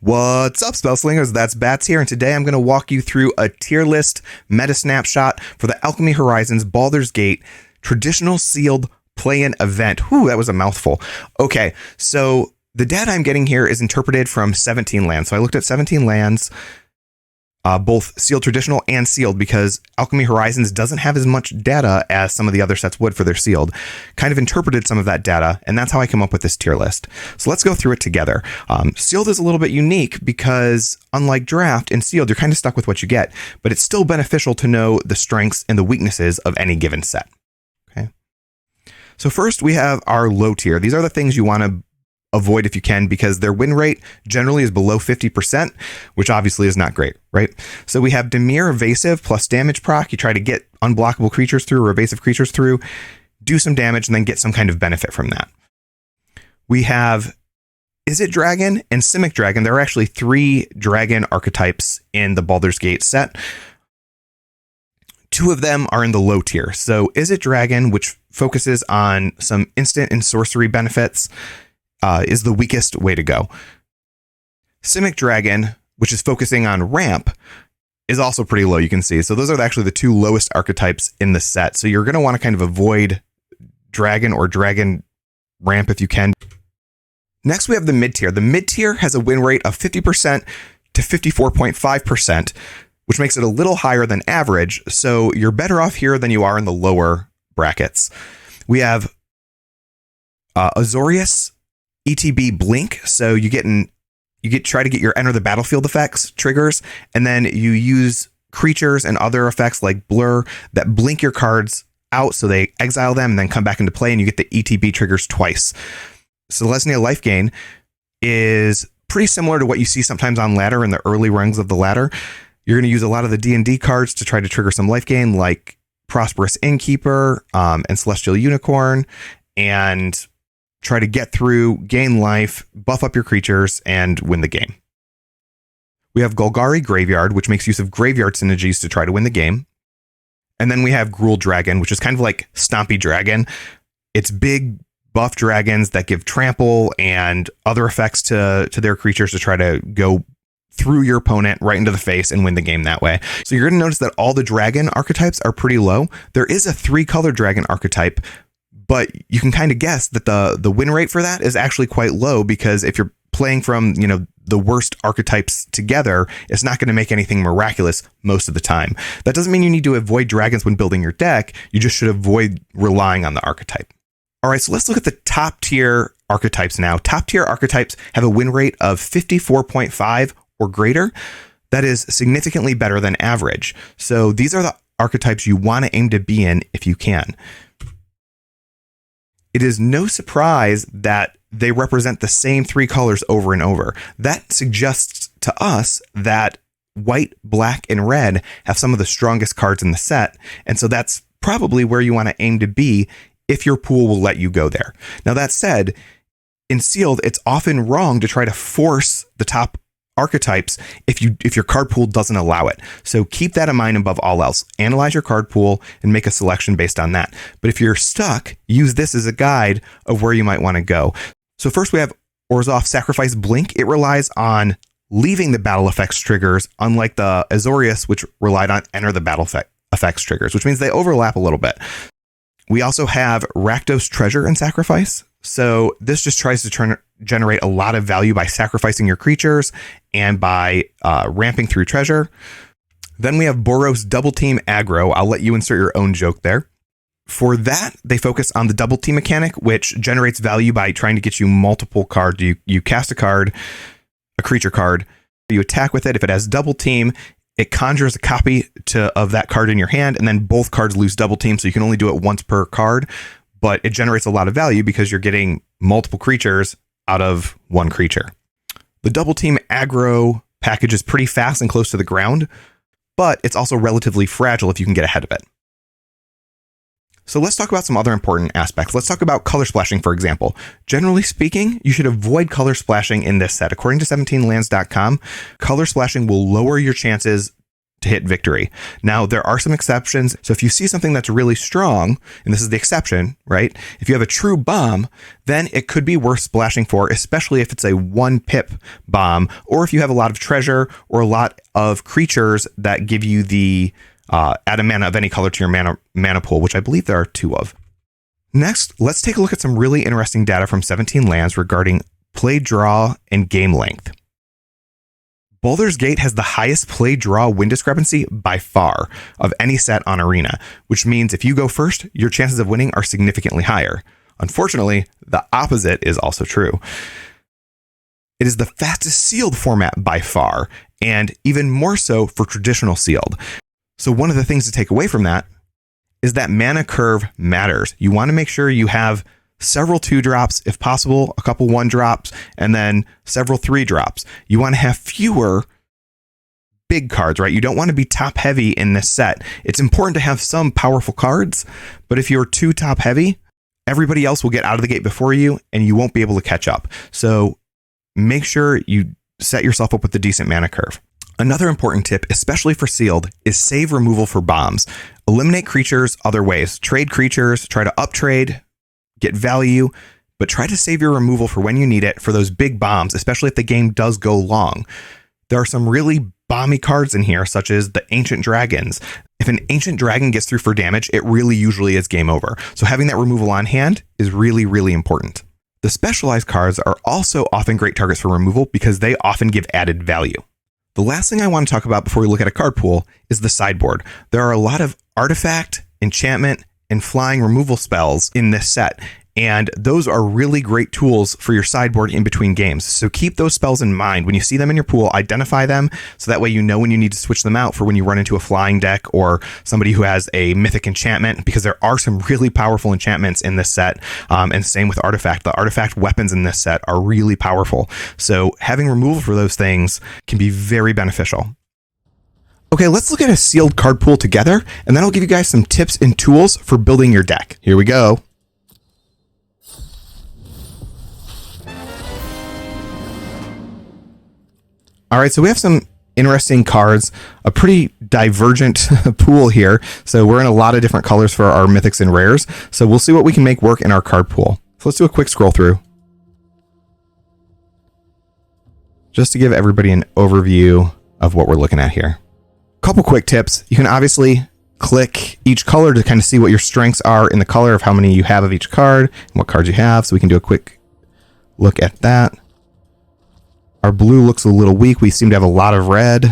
What's up, Spellslingers? ThatsBatz here, and today I'm going to walk you through a tier list meta snapshot for the Alchemy Horizons Baldur's Gate traditional sealed play-in event. Whew, that was a mouthful. Okay, so the data I'm getting here is interpreted from 17 lands. So I looked at 17 lands, both sealed traditional and sealed, because Alchemy Horizons doesn't have as much data as some of the other sets would for their sealed. Kind of interpreted some of that data, and that's how I come up with this tier list. So let's go through it together. Sealed is a little bit unique because, unlike draft, in sealed, you're kind of stuck with what you get, but it's still beneficial to know the strengths and the weaknesses of any given set. Okay. So first we have our low tier. These are the things you want to avoid if you can, because their win rate generally is below 50%, which obviously is not great, right? So we have Dimir Evasive plus damage proc. You try to get unblockable creatures through or evasive creatures through, do some damage, and then get some kind of benefit from that. We have Izzet Dragon and Simic Dragon. There are actually 3 dragon archetypes in the Baldur's Gate set. 2 of them are in the low tier. So Izzet Dragon, which focuses on some instant and sorcery benefits, is the weakest way to go. Simic Dragon, which is focusing on ramp, is also pretty low, you can see. So those are actually the 2 lowest archetypes in the set. So you're going to want to kind of avoid dragon or dragon ramp if you can. Next, we have the mid tier. The mid tier has a win rate of 50% to 54.5%, which makes it a little higher than average. So you're better off here than you are in the lower brackets. We have Azorius ETB Blink. So you try to get your enter the battlefield effects triggers, and then you use creatures and other effects like blur that blink your cards out so they exile them and then come back into play, and you get the ETB triggers twice. Celestenial life gain is pretty similar to what you see sometimes on ladder in the early rungs of the ladder. You're going to use a lot of the D&D cards to try to trigger some life gain, like Prosperous Innkeeper and Celestial Unicorn, and try to get through, gain life, buff up your creatures, and win the game. We have Golgari Graveyard, which makes use of graveyard synergies to try to win the game. And then we have Gruul Dragon, which is kind of like Stompy Dragon. It's big buff dragons that give trample and other effects to their creatures to try to go through your opponent right into the face and win the game that way. So you're going to notice that all the dragon archetypes are pretty low. There is a 3-color dragon archetype, but you can kind of guess that the win rate for that is actually quite low, because if you're playing from, the worst archetypes together, it's not going to make anything miraculous most of the time. That doesn't mean you need to avoid dragons when building your deck. You just should avoid relying on the archetype. All right, so let's look at the top tier archetypes now. Top tier archetypes have a win rate of 54.5 or greater. That is significantly better than average. So these are the archetypes you want to aim to be in if you can. It is no surprise that they represent the same 3 colors over and over. That suggests to us that white, black, and red have some of the strongest cards in the set. And so that's probably where you want to aim to be if your pool will let you go there. Now, that said, in sealed, it's often wrong to try to force the top archetypes if your card pool doesn't allow it. So keep that in mind above all else. Analyze your card pool and make a selection based on that. But if you're stuck, use this as a guide of where you might want to go. So first we have Orzhov Sacrifice Blink. It relies on leaving the battle effects triggers, unlike the Azorius, which relied on enter the battle effects triggers, which means they overlap a little bit. We also have Rakdos Treasure and Sacrifice. So this just tries to generate a lot of value by sacrificing your creatures and by ramping through treasure. Then we have Boros Double Team Aggro. I'll let you insert your own joke there. For that, they focus on the double team mechanic, which generates value by trying to get you multiple cards. You cast a card, a creature card, you attack with it. If it has double team, it conjures a copy of that card in your hand, and then both cards lose double team, so you can only do it once per card. But it generates a lot of value because you're getting multiple creatures out of one creature. The double team aggro package is pretty fast and close to the ground, but it's also relatively fragile if you can get ahead of it. So let's talk about some other important aspects. Let's talk about color splashing, for example. Generally speaking, you should avoid color splashing in this set. According to 17lands.com, color splashing will lower your chances to hit victory. Now, there are some exceptions. So if you see something that's really strong, and this is the exception, right? If you have a true bomb, then it could be worth splashing for, especially if it's a 1-pip bomb, or if you have a lot of treasure or a lot of creatures that give you the add a mana of any color to your mana pool, which I believe there are 2 of. Next, let's take a look at some really interesting data from 17 lands regarding play draw and game length. Baldur's Gate has the highest play draw win discrepancy by far of any set on Arena, which means if you go first, your chances of winning are significantly higher. Unfortunately, the opposite is also true. It is the fastest sealed format by far, and even more so for traditional sealed. So one of the things to take away from that is that mana curve matters. You want to make sure you have several 2-drops, if possible, a couple 1-drops, and then several 3-drops. You want to have fewer big cards, right? You don't want to be top heavy in this set. It's important to have some powerful cards, but if you're too top heavy, everybody else will get out of the gate before you and you won't be able to catch up. So make sure you set yourself up with a decent mana curve. Another important tip, especially for sealed, is save removal for bombs. Eliminate creatures other ways. Trade creatures, try to uptrade, get value, but try to save your removal for when you need it for those big bombs, especially if the game does go long. There are some really bomby cards in here, such as the Ancient Dragons. If an Ancient Dragon gets through for damage, it really usually is game over. So having that removal on hand is really, really important. The specialized cards are also often great targets for removal because they often give added value. The last thing I want to talk about before we look at a card pool is the sideboard. There are a lot of artifact, enchantment, and flying removal spells in this set, and those are really great tools for your sideboard in between games. So keep those spells in mind. When you see them in your pool, identify them so that way you know when you need to switch them out for when you run into a flying deck or somebody who has a mythic enchantment, because there are some really powerful enchantments in this set, and same with artifact. The artifact weapons in this set are really powerful. So having removal for those things can be very beneficial. Okay, let's look at a sealed card pool together, and then I'll give you guys some tips and tools for building your deck. Here we go. All right, so we have some interesting cards, a pretty divergent pool here. So we're in a lot of different colors for our mythics and rares. So we'll see what we can make work in our card pool. So let's do a quick scroll through, just to give everybody an overview of what we're looking at here. Couple quick tips. You can obviously click each color to kind of see what your strengths are in the color of how many you have of each card and what cards you have. So we can do a quick look at that. Our blue looks a little weak. We seem to have a lot of red,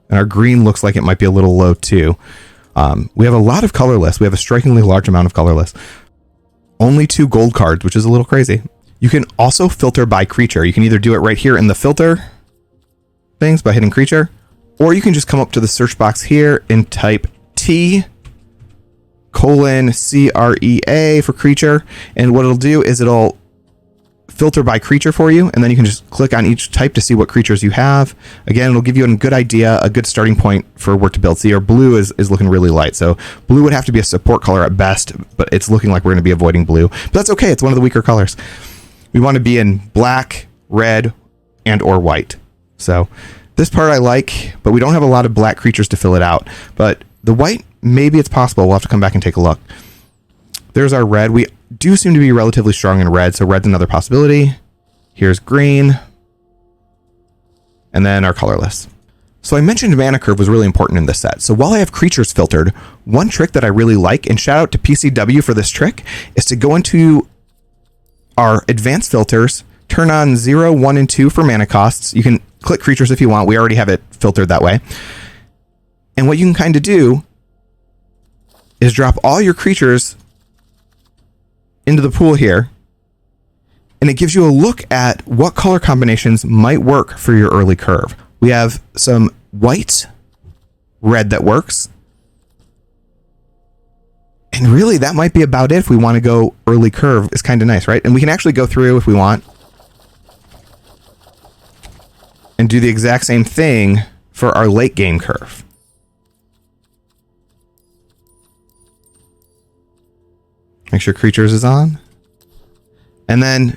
and our green looks like it might be a little low too. We have a lot of colorless. We have a strikingly large amount of colorless. Only 2 gold cards, which is a little crazy. You can also filter by creature. You can either do it right here in the filter things by hitting creature, or you can just come up to the search box here and type T:CREA for creature. And what it'll do is it'll filter by creature for you. And then you can just click on each type to see what creatures you have. Again, it'll give you a good idea, a good starting point for where to build. See, our blue is looking really light. So blue would have to be a support color at best, but it's looking like we're going to be avoiding blue. But that's okay. It's one of the weaker colors. We want to be in black, red, and or white. So this part I like, but we don't have a lot of black creatures to fill it out. But the white, maybe it's possible. We'll have to come back and take a look. There's our red. We do seem to be relatively strong in red, so red's another possibility. Here's green. And then our colorless. So I mentioned mana curve was really important in this set. So while I have creatures filtered, one trick that I really like, and shout out to PCW for this trick, is to go into our advanced filters, turn on 0, 1, and 2 for mana costs. You can click creatures if you want. We already have it filtered that way. And what you can kind of do is drop all your creatures into the pool here, and it gives you a look at what color combinations might work for your early curve. We have some white, red that works, and really that might be about it if we want to go early curve. It's kind of nice, right? And we can actually go through if we want and do the exact same thing for our late game curve. Make sure creatures is on. And then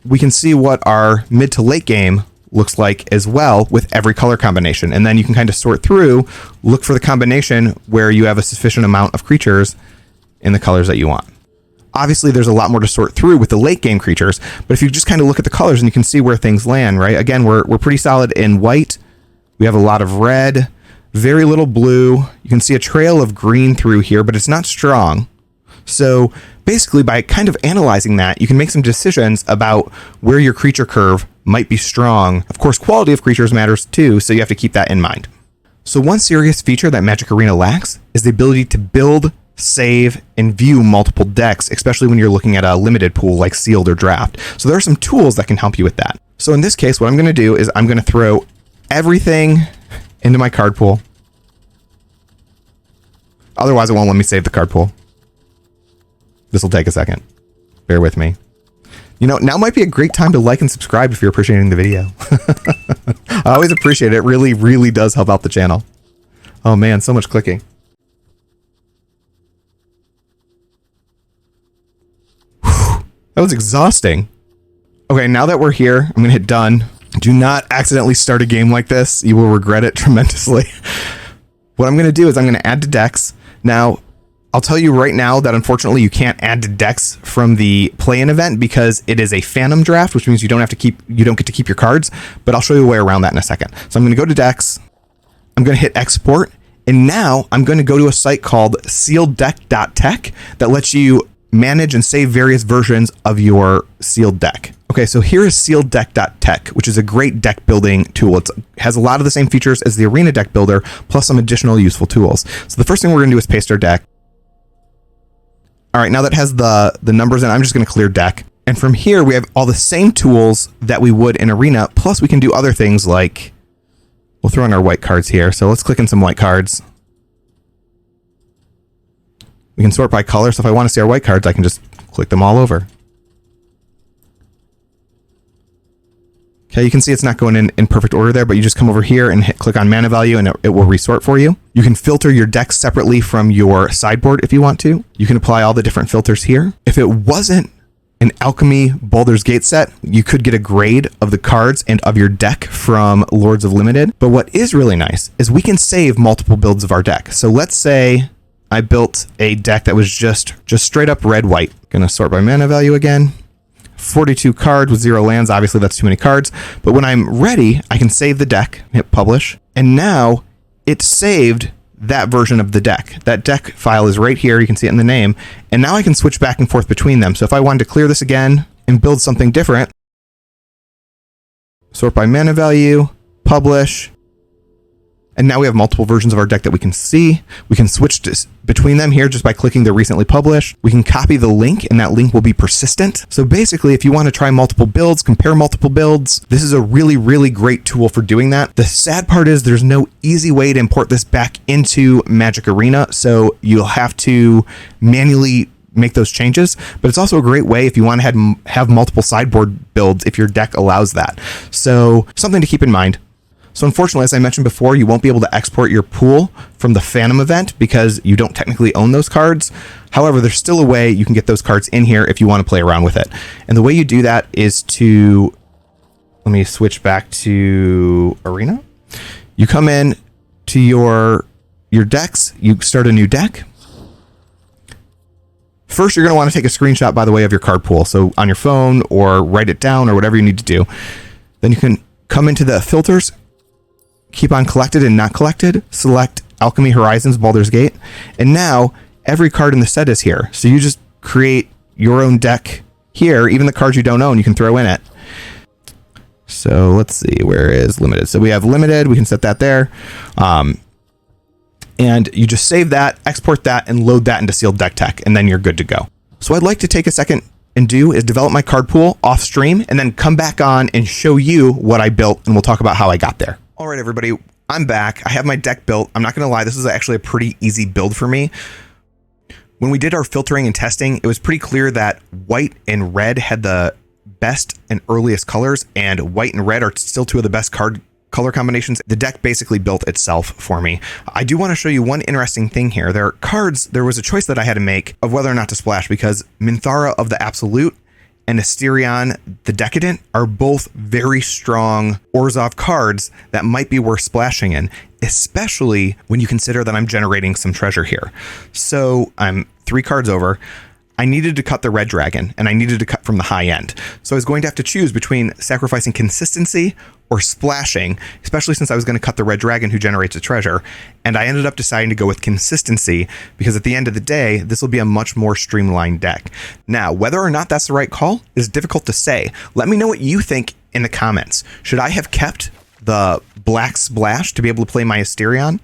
we can see what our mid to late game looks like as well with every color combination. And then you can kind of sort through, look for the combination where you have a sufficient amount of creatures in the colors that you want. Obviously, there's a lot more to sort through with the late game creatures, but if you just kind of look at the colors and you can see where things land, right? Again, we're pretty solid in white. We have a lot of red, very little blue. You can see a trail of green through here, but it's not strong. So basically, by kind of analyzing that, you can make some decisions about where your creature curve might be strong. Of course, quality of creatures matters too, so you have to keep that in mind. So one serious feature that Magic Arena lacks is the ability to build, save, and view multiple decks, especially when you're looking at a limited pool like sealed or draft. So there are some tools that can help you with that. So in this case, what I'm going to do is I'm going to throw everything into my card pool. Otherwise, it won't let me save the card pool. This will take a second. Bear with me. You know, now might be a great time to like and subscribe if you're appreciating the video. I always appreciate it. It really, really does help out the channel. Oh man, so much clicking. That was exhausting. Okay, now that we're here, I'm going to hit done. Do not accidentally start a game like this. You will regret it tremendously. What I'm going to do is I'm going to add to decks. Now, I'll tell you right now that unfortunately you can't add to decks from the play-in event because it is a phantom draft, which means you don't get to keep your cards, but I'll show you a way around that in a second. So I'm going to go to decks. I'm going to hit export. And now I'm going to go to a site called sealeddeck.tech that lets you manage and save various versions of your sealed deck. Okay, so here is sealeddeck.tech, which is a great deck building tool. It has a lot of the same features as the Arena deck builder, plus some additional useful tools. So the first thing we're going to do is paste our deck. All right, now that has the numbers in, I'm just going to clear deck. And from here, we have all the same tools that we would in Arena, plus we can do other things like, we'll throw in our white cards here. So let's click in some white cards. We can sort by color, so if I want to see our white cards, I can just click them all over. Okay, you can see it's not going in perfect order there, but you just come over here and click on mana value and it will resort for you. You can filter your decks separately from your sideboard if you want to. You can apply all the different filters here. If it wasn't an Alchemy Baldur's Gate set, you could get a grade of the cards and of your deck from Lords of Limited. But what is really nice is we can save multiple builds of our deck. So let's say I built a deck that was just straight up red-white. Gonna sort by mana value again. 42 cards with 0 lands. Obviously, that's too many cards. But when I'm ready, I can save the deck, hit publish. And now it saved that version of the deck. That deck file is right here. You can see it in the name. And now I can switch back and forth between them. So if I wanted to clear this again and build something different, sort by mana value, publish. And now we have multiple versions of our deck that we can see. We can switch between them here just by clicking the recently published. We can copy the link and that link will be persistent. So basically, if you want to try multiple builds, compare multiple builds, this is a really, really great tool for doing that. The sad part is there's no easy way to import this back into Magic Arena. So you'll have to manually make those changes, but it's also a great way if you want to have multiple sideboard builds if your deck allows that. So something to keep in mind. So unfortunately, as I mentioned before, you won't be able to export your pool from the Phantom event because you don't technically own those cards. However, there's still a way you can get those cards in here if you want to play around with it. And the way you do that is to, let me switch back to Arena. You come in to your decks, you start a new deck. First, you're going to want to take a screenshot, by the way, of your card pool. So on your phone or write it down or whatever you need to do. Then you can come into the filters, keep on collected and not collected, select Alchemy Horizons, Baldur's Gate, and now every card in the set is here. So you just create your own deck here, even the cards you don't own, you can throw in it. So let's see, where is limited? So we have limited, we can set that there. And you just save that, export that, and load that into Sealed Deck Tech, and then you're good to go. So I'd like to take a second and do is develop my card pool off stream and then come back on and show you what I built, and we'll talk about how I got there. All right, everybody, I'm back. I have my deck built. I'm not going to lie, this is actually a pretty easy build for me. When we did our filtering and testing, it was pretty clear that white and red had the best and earliest colors, and white and red are still two of the best color combinations. The deck basically built itself for me. I do want to show you one interesting thing here. There was a choice that I had to make of whether or not to splash, because Minthara of the Absolute and Asterion the Decadent are both very strong Orzhov cards that might be worth splashing in, especially when you consider that I'm generating some treasure here. So I'm 3 cards over. I needed to cut the red dragon, and I needed to cut from the high end. So I was going to have to choose between sacrificing consistency or splashing, especially since I was going to cut the red dragon who generates a treasure. And I ended up deciding to go with consistency because at the end of the day, this will be a much more streamlined deck. Now, whether or not that's the right call is difficult to say. Let me know what you think in the comments. Should I have kept the black splash to be able to play my Asterion?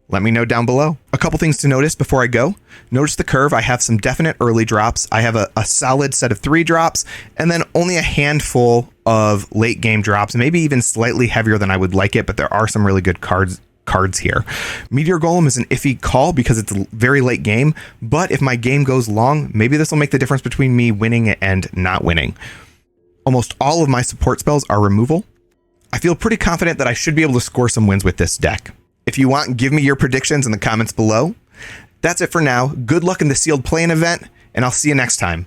Let me know down below. A couple things to notice before I go. Notice the curve. I have some definite early drops. I have a solid set of 3 drops, and then only a handful of late game drops, maybe even slightly heavier than I would like it, but there are some really good cards here. Meteor Golem is an iffy call because it's a very late game, but if my game goes long, maybe this will make the difference between me winning and not winning. Almost all of my support spells are removal. I feel pretty confident that I should be able to score some wins with this deck. If you want, give me your predictions in the comments below. That's it for now. Good luck in the sealed play-in event, and I'll see you next time.